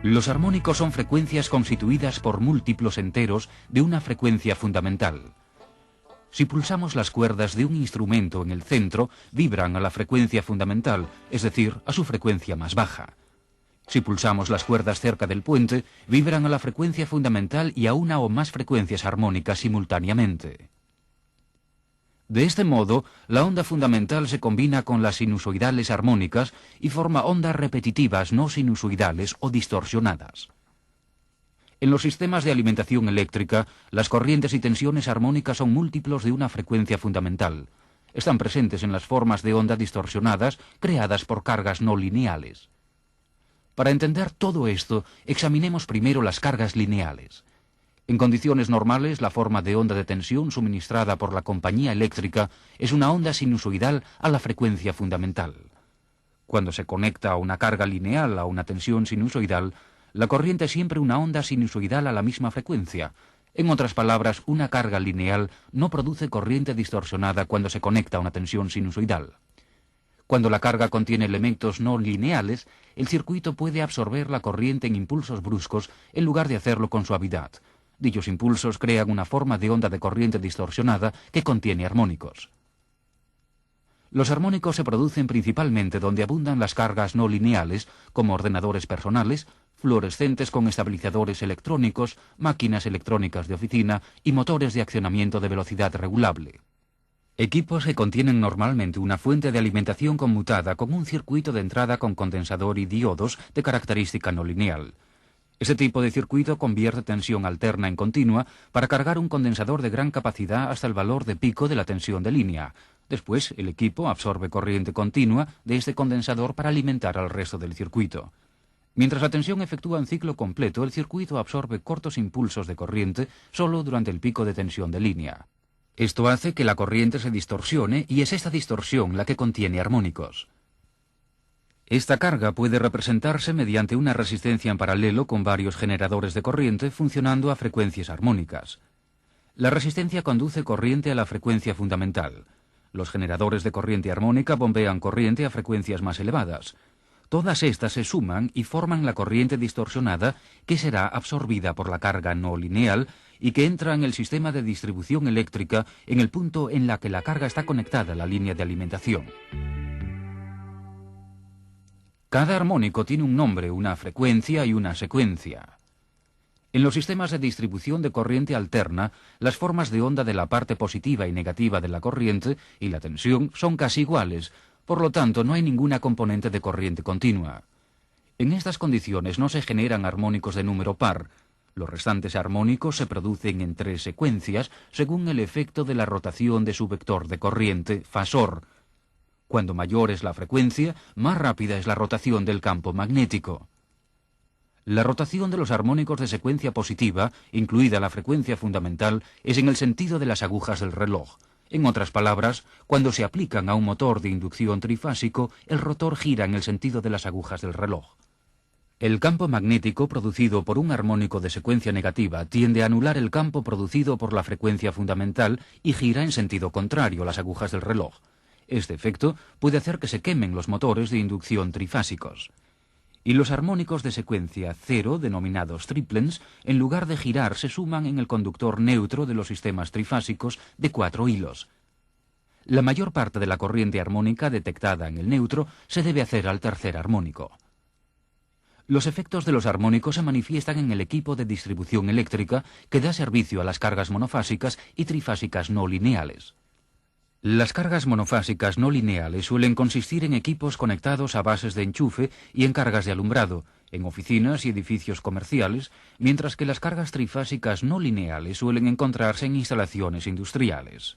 Los armónicos son frecuencias constituidas por múltiplos enteros de una frecuencia fundamental. Si pulsamos las cuerdas de un instrumento en el centro, vibran a la frecuencia fundamental, es decir, a su frecuencia más baja. Si pulsamos las cuerdas cerca del puente, vibran a la frecuencia fundamental y a una o más frecuencias armónicas simultáneamente. De este modo, la onda fundamental se combina con las sinusoidales armónicas y forma ondas repetitivas no sinusoidales o distorsionadas. En los sistemas de alimentación eléctrica, las corrientes y tensiones armónicas son múltiplos de una frecuencia fundamental. Están presentes en las formas de onda distorsionadas creadas por cargas no lineales. Para entender todo esto, examinemos primero las cargas lineales. En condiciones normales, la forma de onda de tensión suministrada por la compañía eléctrica es una onda sinusoidal a la frecuencia fundamental. Cuando se conecta una carga lineal a una tensión sinusoidal, la corriente es siempre una onda sinusoidal a la misma frecuencia. En otras palabras, una carga lineal no produce corriente distorsionada cuando se conecta a una tensión sinusoidal. Cuando la carga contiene elementos no lineales, el circuito puede absorber la corriente en impulsos bruscos en lugar de hacerlo con suavidad. Dichos impulsos crean una forma de onda de corriente distorsionada que contiene armónicos. Los armónicos se producen principalmente donde abundan las cargas no lineales, como ordenadores personales, fluorescentes con estabilizadores electrónicos, máquinas electrónicas de oficina y motores de accionamiento de velocidad regulable. Equipos que contienen normalmente una fuente de alimentación conmutada con un circuito de entrada con condensador y diodos de característica no lineal. Este tipo de circuito convierte tensión alterna en continua para cargar un condensador de gran capacidad hasta el valor de pico de la tensión de línea. Después, el equipo absorbe corriente continua de este condensador para alimentar al resto del circuito. Mientras la tensión efectúa un ciclo completo, el circuito absorbe cortos impulsos de corriente solo durante el pico de tensión de línea. Esto hace que la corriente se distorsione y es esta distorsión la que contiene armónicos. Esta carga puede representarse mediante una resistencia en paralelo con varios generadores de corriente funcionando a frecuencias armónicas. La resistencia conduce corriente a la frecuencia fundamental. Los generadores de corriente armónica bombean corriente a frecuencias más elevadas. Todas estas se suman y forman la corriente distorsionada que será absorbida por la carga no lineal y que entra en el sistema de distribución eléctrica en el punto en la que la carga está conectada a la línea de alimentación. Cada armónico tiene un nombre, una frecuencia y una secuencia. En los sistemas de distribución de corriente alterna, las formas de onda de la parte positiva y negativa de la corriente y la tensión son casi iguales, por lo tanto no hay ninguna componente de corriente continua. En estas condiciones no se generan armónicos de número par. Los restantes armónicos se producen en tres secuencias según el efecto de la rotación de su vector de corriente, fasor. Cuando mayor es la frecuencia, más rápida es la rotación del campo magnético. La rotación de los armónicos de secuencia positiva, incluida la frecuencia fundamental, es en el sentido de las agujas del reloj. En otras palabras, cuando se aplican a un motor de inducción trifásico, el rotor gira en el sentido de las agujas del reloj. El campo magnético producido por un armónico de secuencia negativa tiende a anular el campo producido por la frecuencia fundamental y gira en sentido contrario a las agujas del reloj. Este efecto puede hacer que se quemen los motores de inducción trifásicos. Y los armónicos de secuencia cero, denominados triplens, en lugar de girar se suman en el conductor neutro de los sistemas trifásicos de 4 hilos. La mayor parte de la corriente armónica detectada en el neutro se debe hacer al tercer armónico. Los efectos de los armónicos se manifiestan en el equipo de distribución eléctrica que da servicio a las cargas monofásicas y trifásicas no lineales. Las cargas monofásicas no lineales suelen consistir en equipos conectados a bases de enchufe y en cargas de alumbrado, en oficinas y edificios comerciales, mientras que las cargas trifásicas no lineales suelen encontrarse en instalaciones industriales.